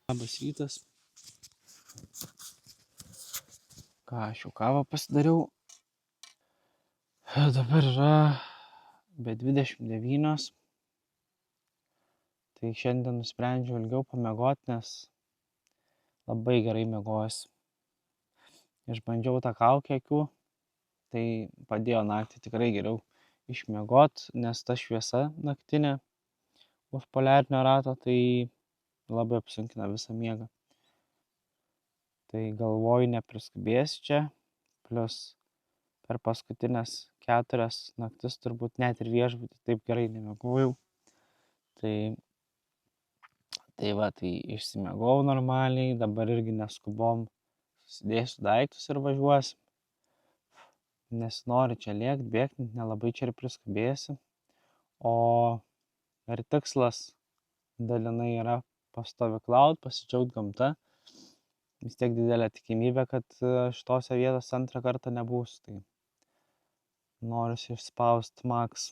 Labas rytas. Aš jau kavą pasidariau. Dabar yra be 29. Tai šiandien nusprendžiau ilgiau pamiegoti, nes labai gerai miegojęs. Išbandžiau tą kaukę akių, tai padėjo naktį tikrai geriau išmiegoti, nes ta šviesa naktinė už poliarinio rato tai labai apsunkina visą miegą. Tai galvoju nepriskubėsiu čia, plus per paskutinės 4 naktis turbūt net ir viešbutį taip gerai nemiegojau. Tai išsimiegojau normaliai, dabar irgi neskubom susidėsiu daiktus ir važiuosim. Nesinori čia lėkt, bėgti, nelabai čia ir priskubėsi. O ir tikslas dalinai yra pastovyklaut, pasidžiaugt gamta. Vis tiek didelė tikimybė, kad šitose vietose antrą kartą nebūsiu. Tai noriu išspaust maks.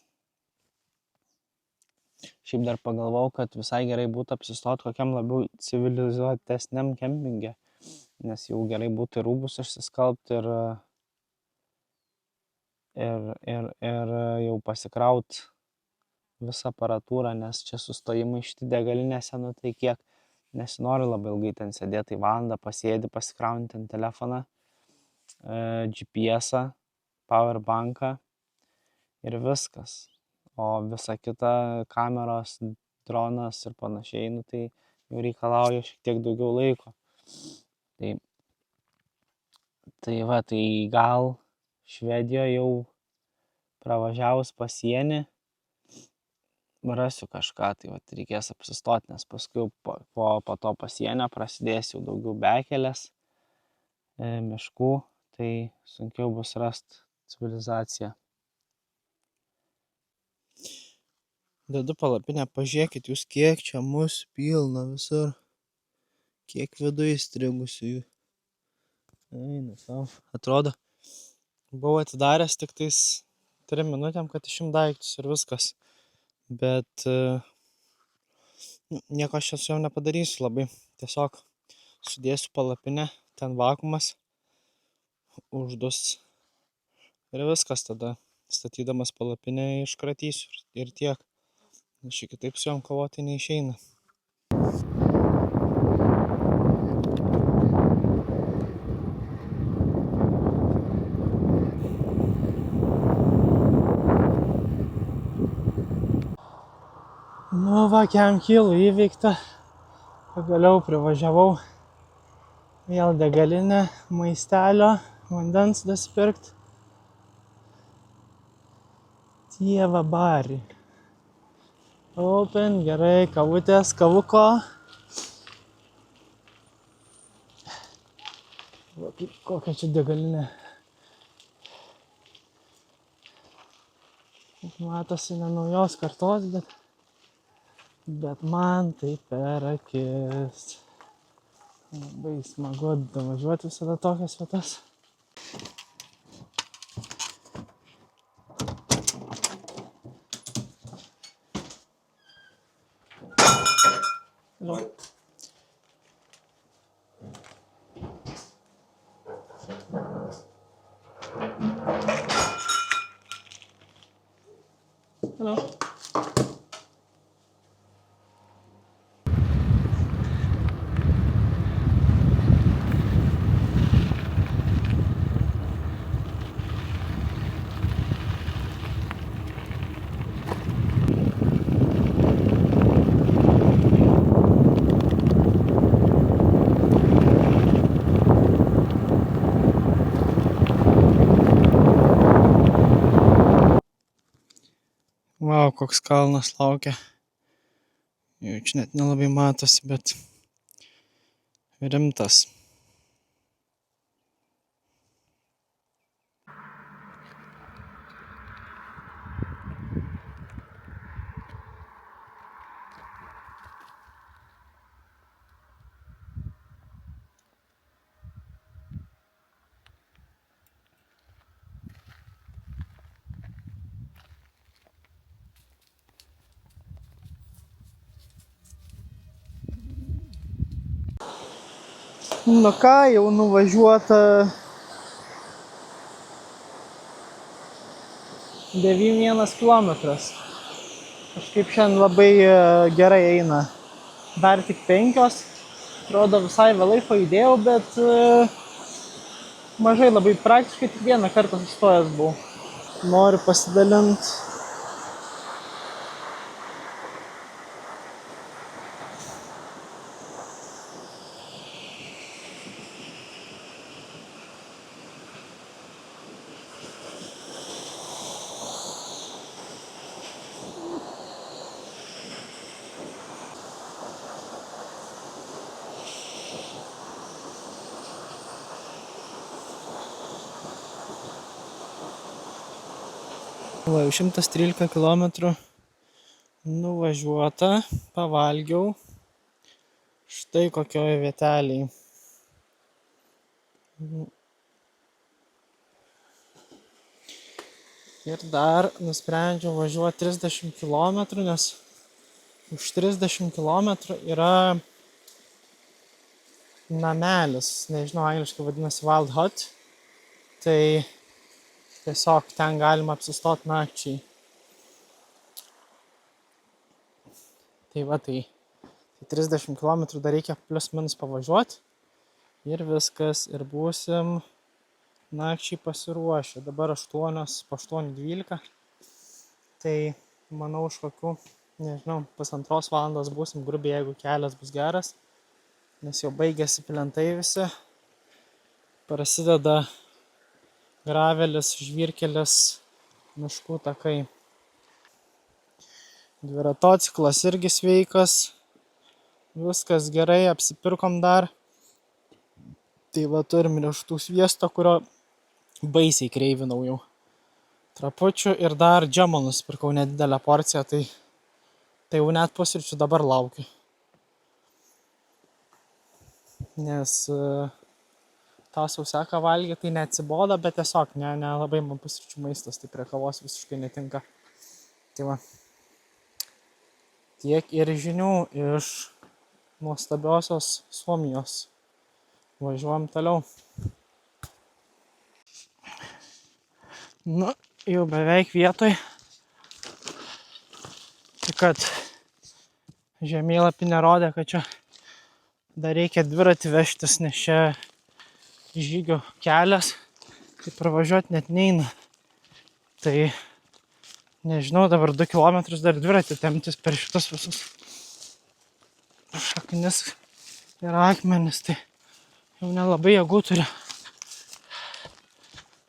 Šiaip dar pagalvojau, kad visai gerai būtų apsistoti kokiam labiau civilizuotesniam kempinge, nes jau gerai būtų ir rūbus išsiskalbti ir jau pasikraut visą aparatūrą, nes čia sustojimai šitie degalinėse, tai kiek nesinori labai ilgai ten sėdėti, tai valandą pasėdi, pasikrauni ten telefoną, GPS-ą, powerbanką ir viskas. O visa kita kameros, dronas ir panašiai, tai jau reikalauja šiek tiek daugiau laiko. Tai gal Švedijoje jau pravažiavus pasienį rasiu kažką, tai reikės apsistoti, nes paskui po to pasienio prasidės jau daugiau bekelės, miškų, tai sunkiau bus rasti civilizaciją. Dedu palapinę, pažiūrėkit jūs, kiek čia mūsų pilna visur, kiek viduje įstrigusių jų. Eina savo. Atrodo, buvau atidaręs tik tais 3 minutėm, kad išimt daiktus ir viskas. Bet nieko aš čia su jom nepadarysiu labai. Tiesiog sudėsiu palapinę, ten vakuumas, uždus ir viskas. Tada statydamas palapinę iškratysiu ir tiek. Aš kitaip su jom kovoti neišeina. Kem kilų įveikta. Pagaliau privažiavau vėl degalinę, maistelio, vandens dasipirkt. Dieva barį. Open, gerai, kavutės, kavuko. Va, kokia čia degalinė. Matosi ne naujos kartos, bet man tai per akis. Labai smagu davažiuoti visada tokias vietas. Hello. Vau, koks kalnas laukia. Jau čia net nelabai matosi, bet rimtas. Nu ką, jau nuvažiuota 9 kilometras. Kažkaip šiandien labai gerai eina. Dar tik 5. Atrodo visai vėlai pajudėjau, bet mažai labai praktiškai tik vieną kartą sustojęs buvau. Noriu pasidalinti. Va, jau 113 km nuvažiuota, pavalgiau. Štai kokioje vietelėje. Ir dar nusprendžiau važiuoti 30 km, nes už 30 km yra namelis, nežinau, angliškai vadinasi Wild Hut. Tai tiesiog ten galima apsistoti nakčiai. Tai va, tai 30 km dar reikia plius minus pavažiuoti. Ir viskas, ir būsim nakčiai pasiruošę. Dabar 8:12. Tai manau, už kokių, nežinau, 1,5 valandos būsim grubiai, jeigu kelias bus geras. Nes jau baigėsi plentai visi. Prasideda gravelis, žvyrkelis, miškų takai. Dviratociklas irgi sveikas. Viskas gerai, apsipirkom dar. Tai va, turim riešutų sviesto, kurio baisiai kreivinau jau. Trapučių ir dar džemo nusipirkau nedidelę porciją, tai jau net pusryčių dabar laukiu. Nes tą sauseką valgyti tai neatsiboda, bet tiesiog nelabai man pusryčių maistas, tai prie kavos visiškai netinka. Tai va. Tiek ir žinių iš nuostabiosios Suomijos. Važiuojam toliau. Nu, jau beveik vietoj. Tik kad žemėlapį nerodė, kad čia dar reikia dviratį vežtis, nes čia žygio kelias, tai pravažiuoti net neina. Tai nežinau, dabar 2 km dar dviratį temptis per šitus visus šaknis ir akmenis, tai jau nelabai jėgų turiu.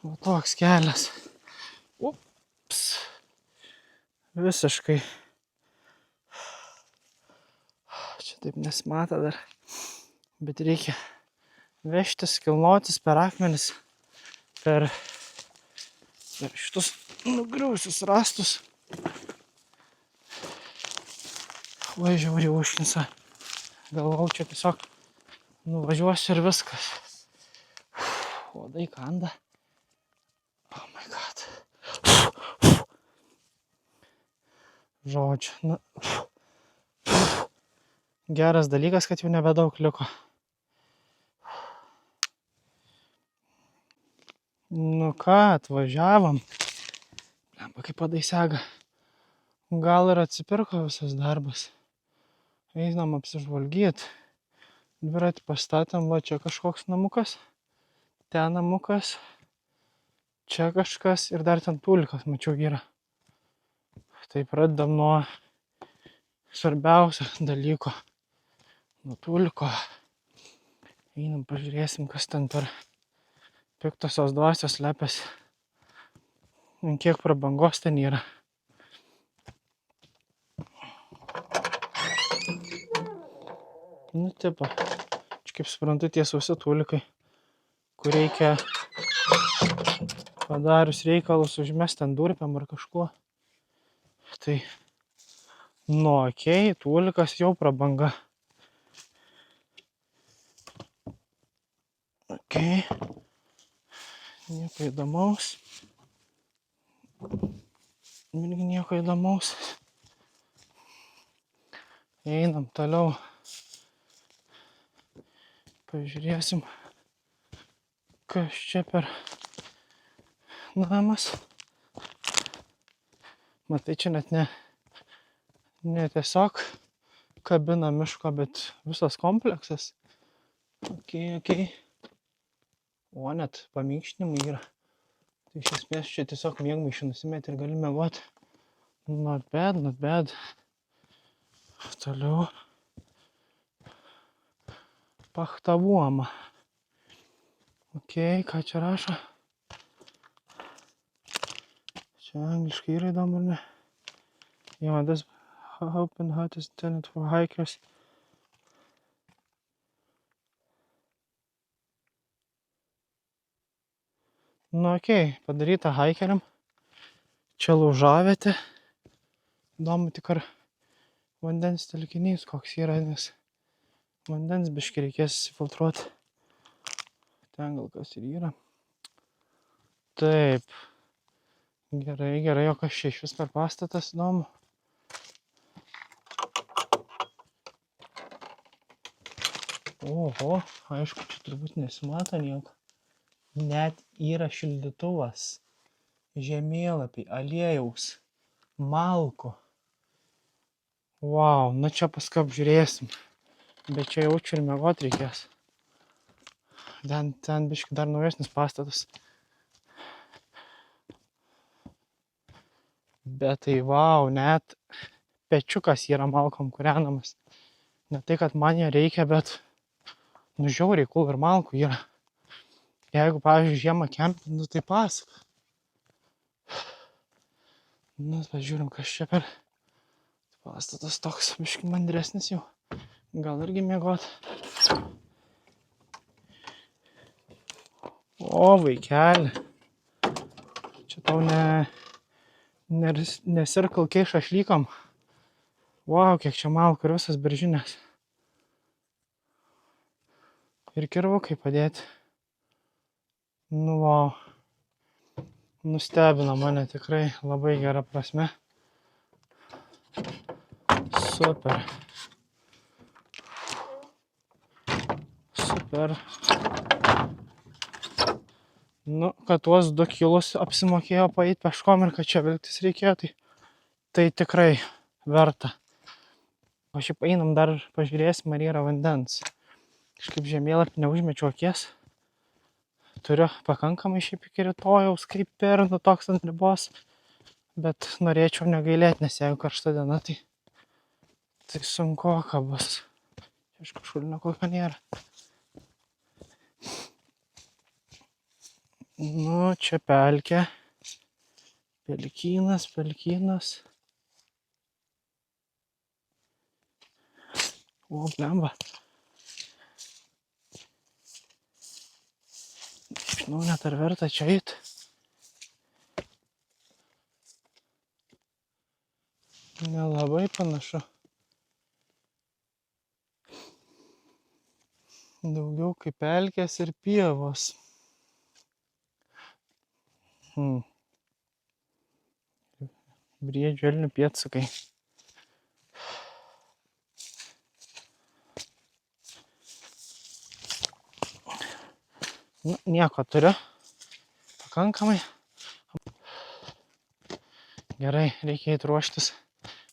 O toks kelias. Ups. Visiškai. Čia taip nesimata dar. Bet reikia vežtis, kilnotis per akmenis, per šitus nugriuvusius rąstus. Vai žiauriai užknisa. Galvau, čia tiesiog nuvažiuosiu ir viskas. Uodai kanda. Oh my god. Žodžiu. Geras dalykas, kad jau nebedaug liko. Nu ką, atvažiavom. Lemba, kaip padai sega. Gal ir atsipirko visas darbas. Einam apsižvalgyt. Dviratį pastatėm, va čia kažkoks namukas. Ten namukas. Čia kažkas ir dar ten tulikas, mačiau, yra. Tai pradedam nuo svarbiausio dalyko. Nuo tuliko. Einam, pažiūrėsim, kas ten per piktosios dvasios slepiasi. Kiek prabangos ten yra. Nu, tipo, čia kaip suprantu, tie sausi tulikai, kur reikia padarius reikalus užmesti ant durpėm ar kažkuo. Tai, nu, okei, tulikas jau prabanga. Okei. Nieko įdomaus. Irgi nieko įdomaus. Einam toliau. Pažiūrėsim, kas čia per namas. Matai, čia net ne tiesiog kabina miško, bet visas kompleksas. Ok. O, net paminkštinimai yra. Tai iš esmės čia tiesiog miegmaišį nusimeti ir gali miegot. Not bad. Toliau. Pachtavuoma. Ok, ką čia rašo? Čia angliškai yra įdomu, ar ne? Jo, this open hut is intended for hikers. Nu, ok, padaryta hikeriam. Čia laužavietė. Įdomu tik ar vandens telkinys koks yra, nes vandens biškį reikės filtruoti. Ten gal kas ir yra. Taip. Gerai, o kas čia iš vis per pastatas, įdomu. Oho, aišku, čia turbūt nesimato nieko. Net yra šildytuvas, žemėlapiai, aliejaus, malkų. Wow, nu čia paskui apžiūrėsim. Bet čia jaučiu ir miegot reikės. Ten biškį dar naujesnis pastatas. Bet tai wow, net pečiukas yra malkom kūrenamas. Ne tai, kad man jo reikia, bet nu žiauriai cool ir malkų yra. Jeigu, pavyzdžiui, žiemą kempinu, tai pasak. Nu, pažiūrim, kas čia per pastatas toks biškį mandresnis jau. Gal irgi miegot. O, vaikeli. Čia tau nesirkalkiai šašlykam. Wow, kiek čia malkų ir visas beržinės. Ir kirvukai padėti. Nu, wow. Nustebino mane tikrai labai gera prasme. Super. Nu, kad tuos 2 kilus apsimokėjo paeit peškom ir kad čia vilktis reikėjo, tai tikrai verta. O šiaip einam dar pažiūrėsim, ar yra vandens. Kažkaip žemėlapį neužmečiau akies. Turiu pakankamai šiaip iki rytojaus, kaip ir nu toks ant ribos. Bet norėčiau negailėti, nes jeigu karšta diena, tai sunkoka bus. Iš kažkur kokio nėra. Nu, čia pelkė. Pelkynas. O, blemba. Žinau, net ar verta čia eit. Nelabai panašu. Daugiau kaip pelkės ir pievos. Briedžių elnių pėdsakai. Nu, nieko turiu. Pakankamai. Gerai, reikia eit ruoštis.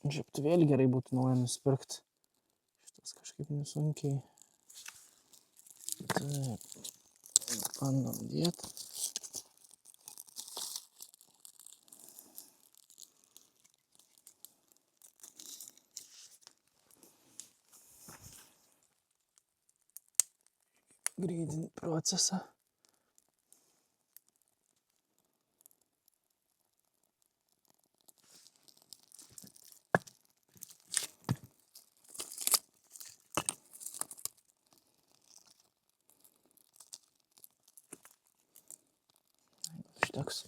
Žiebtuvėlį gerai būtų naują nusipirkt. Šitas kažkaip nesunkiai. Taip. Bandom dėt. Greidinį procesą. Užteks.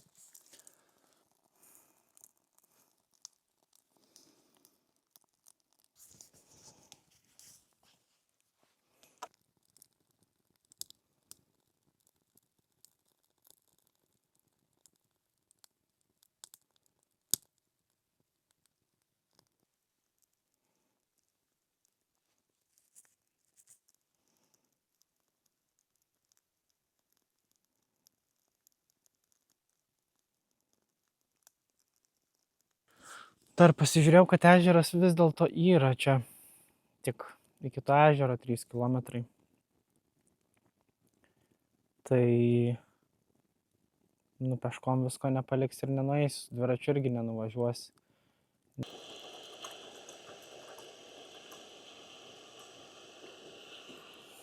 Dar pasižiūrėjau, kad ežeras vis dėlto yra čia. Tik iki to ežero 3 kilometrai. Tai peškom visko nepaliks ir nenueis, dviračiu irgi nenuvažiuosi.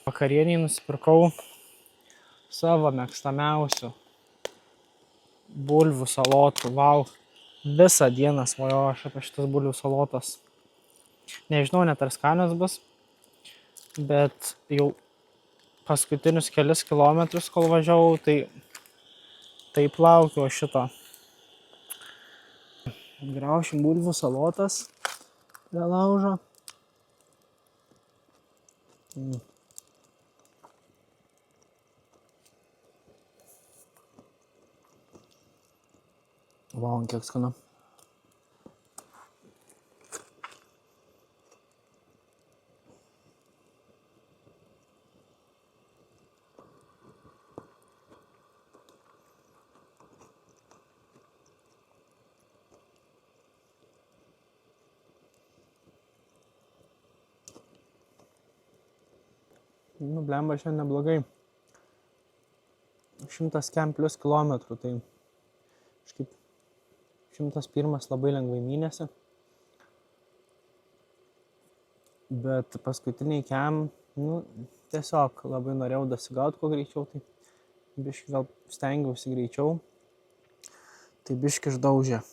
Vakarieniai nusipirkau savo mėgstamiausių bulvių salotų. Vau, visą dieną svajojau aš apie šitas bulvių salotas. Nežinau net ar skanios bus, bet jau paskutinius kelis kilometrus, kol važiavau, tai taip laukiu šito. Graušim bulvių salotas prie laužo. Vau, kiek skanu. Blemba, šiandien neblogai. 100 kem plus kilometrų, tai kažkaip 101 labai lengvai mynėsi. Bet paskutiniai kem, tiesiog labai norėjau dasigauti kuo greičiau, tai biškį gal stengiausi greičiau, tai biškį išdaužė.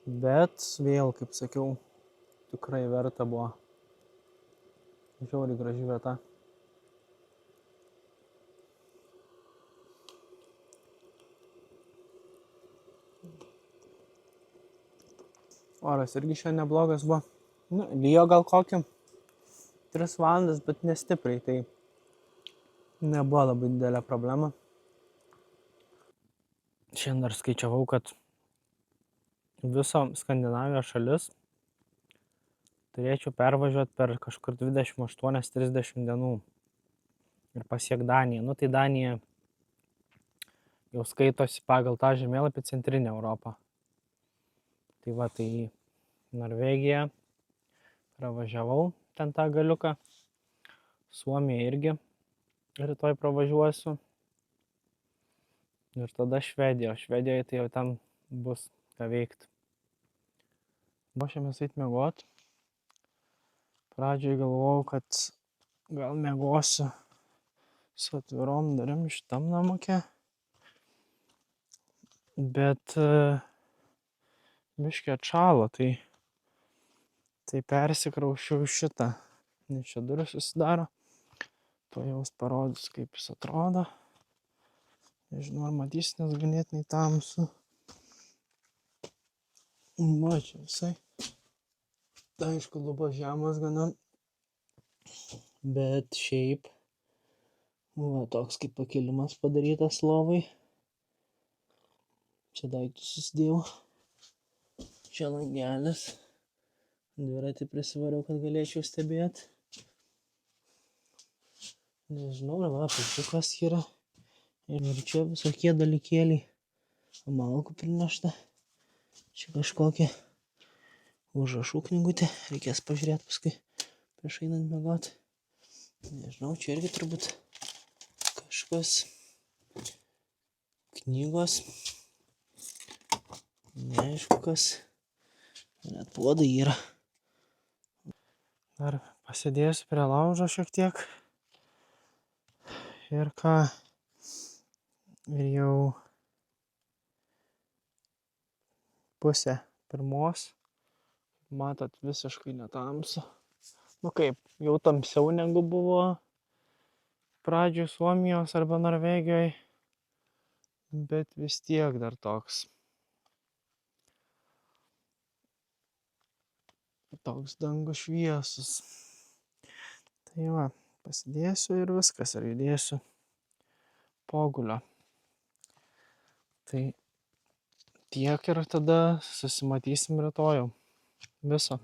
Bet vėl, kaip sakiau, tikrai verta buvo. Žiauriai graži vieta. Oras irgi šiandien neblogas buvo. Lyjo gal kokį 3 valandas, bet nestipriai, tai nebuvo labai didelė problema. Šiandien dar skaičiavau, kad viso Skandinavijos šalis turėčiau pervažiuoti per kažkur 28-30 dienų ir pasiekti Daniją. Tai Danija jau skaitosi pagal tą žemėlapį centrinę Europą. Tai va, tai Norvegija pravažiavau ten tą galiuką. Suomija irgi rytoj pravažiuosiu. Ir tada Švedija. Švedijoje tai jau ten bus ką veikti. Ruošiamės eit miegot. Pradžioj galvojau, kad gal miegosiu su atvirom durim šitam namuke. Bet biškį atšalo, tai persikraušiau šitą. Nes čia durys susidaro. Tuojaus parodys, kaip jis atrodo. Nežinau, ar matys, nes ganėtinai tamsu. Va, čia visai. Aišku, lubos žemos gana. Bet šiaip, va, toks kaip pakilimas padarytas lovai. Čia daiktus susidėjau. Čia langelis. Dviratį prisivariau, kad galėčiau stebėti. Nežinau, va, pačiukas yra. Ir čia visokie dalykėliai. Malkų prinešta. Čia kažkokia užrašų knygutė. Reikės pažiūrėti paskui prieš einant miegoti. Nežinau, čia irgi turbūt kažkas. Knygos. Neaišku kas. Net puodai yra. Dar pasėdėsiu prie laužo šiek tiek. Ir ką. Ir jau pusė 1. Matot, visiškai netamsu. Kaip, jau tamsiau negu buvo pradžioj Suomijos arba Norvegijoje. Bet vis tiek dar toks dangus šviesus. Tai va, pasidėsiu ir viskas, ir judėsiu pogulio. Tai tiek ir tada susimatysim rytoj. Viso.